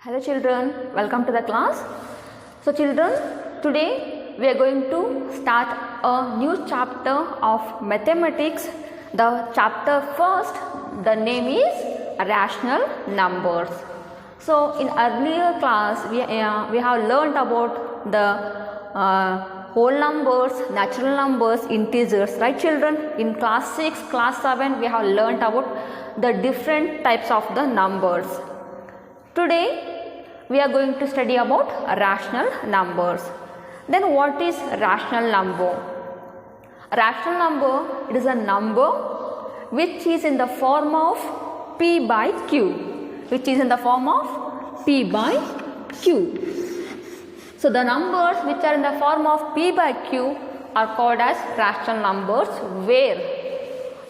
Hello children, welcome to the class. So children, today we are going to start a new chapter of mathematics. The chapter first, the name is rational numbers. So in earlier class we have learnt about the whole numbers, natural numbers, integers, right children? In class 6, class 7 we have learnt about the different types of the numbers. Today we are going to study about rational numbers. Then what is rational number? Rational number, it is a number which is in the form of p by q, which is in the form of p by q. So the numbers which are in the form of p by q are called as rational numbers where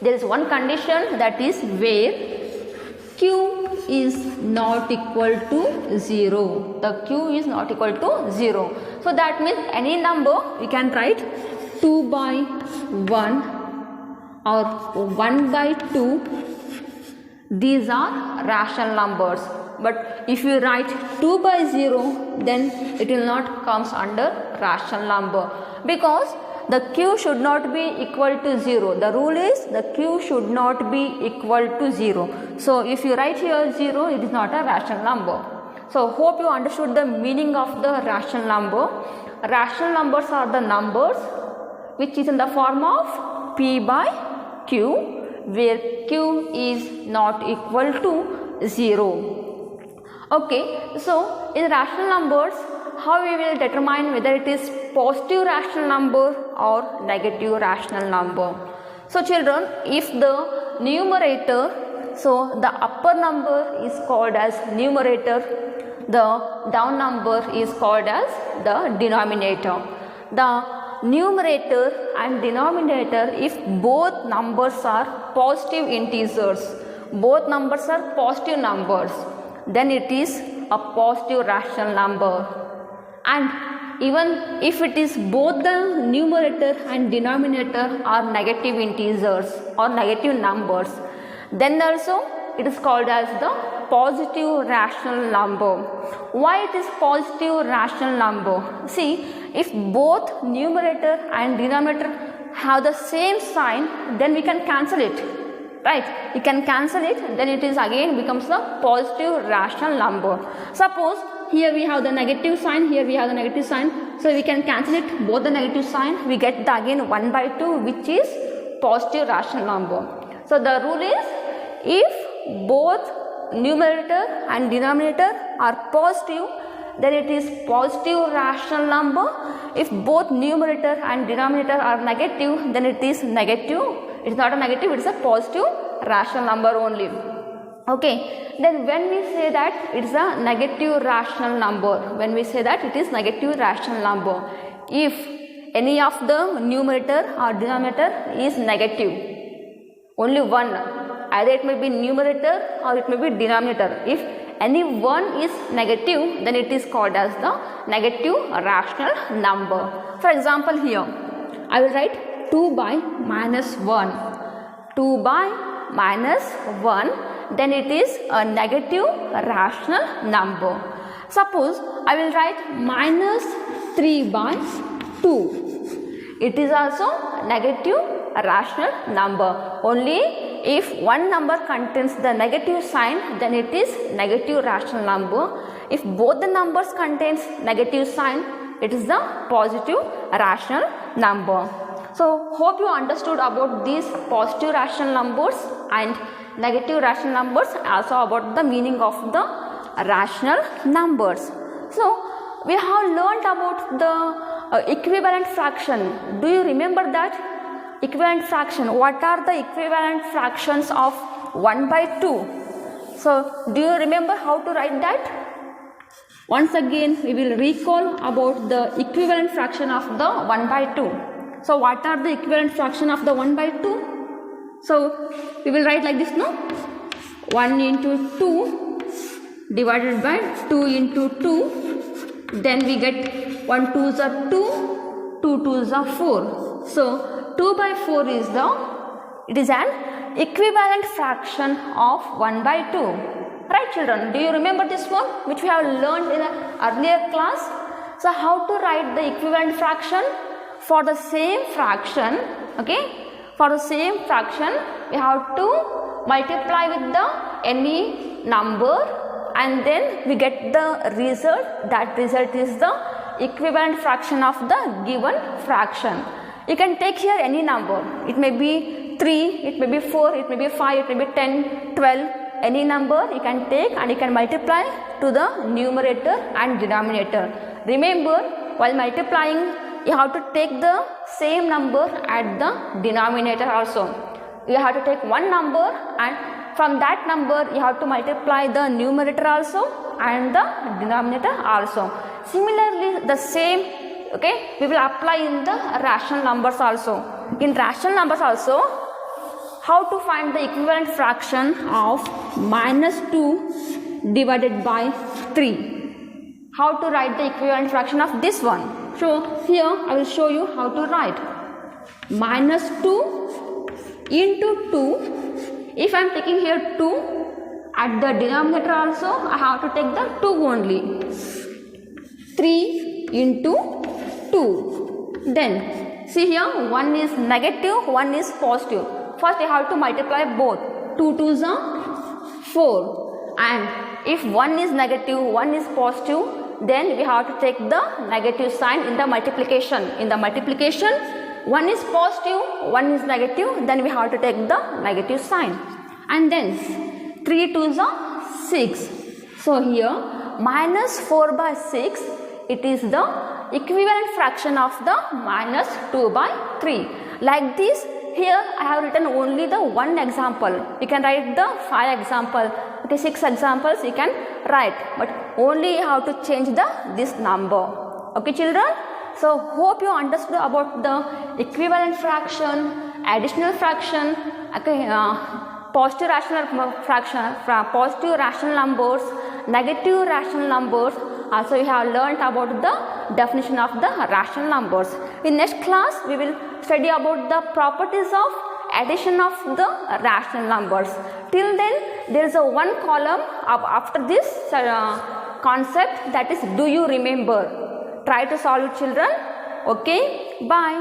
there is one condition, that is where q is not equal to 0. The q is not equal to 0. So that means any number we can write 2 by 1 or 1 by 2. These are rational numbers. But if you write 2 by 0, then it will not comes under rational number, because the q should not be equal to 0. The rule is the q should not be equal to 0. So if you write here 0, it is not a rational number. So hope you understood the meaning of the rational number. Rational numbers are the numbers which is in the form of p by q, where q is not equal to 0. Okay, so in rational numbers, how we will determine whether it is positive rational number or negative rational number? So children, if the numerator, so the upper number is called as numerator, the down number is called as the denominator. The numerator and denominator, if both numbers are positive integers, both numbers are positive numbers, then it is a positive rational number. And even if it is both the numerator and denominator are negative integers or negative numbers, then also it is called as the positive rational number. Why it is positive rational number? See, if both numerator and denominator have the same sign, then we can cancel it. Right? You can cancel it, then it is again becomes the positive rational number. Suppose here we have the negative sign, here we have the negative sign. So we can cancel it, both the negative sign, we get the again 1 by 2, which is positive rational number. So the rule is, if both numerator and denominator are positive, then it is positive rational number. If both numerator and denominator are negative, then it is negative. It is not a negative, it is a positive rational number only. Okay, then when we say that it is a negative rational number, when we say that it is negative rational number, if any of the numerator or denominator is negative, only one, either it may be numerator or it may be denominator. If any one is negative, then it is called as the negative rational number. For example, here I will write 2 by minus 1. 2 by minus 1, then it is a negative rational number. Suppose I will write minus 3 by 2. It is also negative rational number. Only if one number contains the negative sign, then it is negative rational number. If both the numbers contains negative sign, it is the positive rational number. So hope you understood about these positive rational numbers and negative rational numbers, also about the meaning of the rational numbers. So we have learnt about the equivalent fraction. Do you remember that? Equivalent fraction. What are the equivalent fractions of 1 by 2? So do you remember how to write that? Once again we will recall about the equivalent fraction of the 1 by 2. So what are the equivalent fraction of the 1 by 2? So we will write like this, no? 1 into 2 divided by 2 into 2. Then we get 1 2s are 2, 2 2s are 4. So 2 by 4 is an equivalent fraction of 1 by 2. Right children, do you remember this one which we have learned in an earlier class? So how to write the equivalent fraction? For the same fraction, okay, for the same fraction we have to multiply with the any number and then we get the result. That result is the equivalent fraction of the given fraction. You can take here any number. It may be 3, it may be 4, it may be 5, it may be 10, 12. Any number you can take and you can multiply to the numerator and denominator. Remember, while multiplying you have to take the same number at the denominator also. You have to take one number and from that number you have to multiply the numerator also and the denominator also. Similarly, the same, okay, we will apply in the rational numbers also. In rational numbers also, how to find the equivalent fraction of -2 divided by 3? How to write the equivalent fraction of this one? So here I will show you how to write. -2 into 2. If I am taking here 2 at the denominator also, I have to take the 2 only. 3 into 2. Then see here, one is negative, one is positive. First you have to multiply both. 2 2s are 4, and if one is negative, one is positive, then we have to take the negative sign in the multiplication. In the multiplication, one is positive, one is negative, then we have to take the negative sign. And then 3 2s are 6. So here -4 by 6, it is the equivalent fraction of the -2 by 3. Like this, here I have written only the one example. You can write the 5 example, okay, 6 examples you can write, but only you have to change this number. Okay children, so hope you understood about the equivalent fraction, additional fraction, okay, positive rational fraction, positive rational numbers, negative rational numbers. Also you have learnt about the definition of the rational numbers. In next class we will study about the properties of addition of the rational numbers. Till then there is a one column after this concept, that is, do you remember? Try to solve it children. Okay, bye.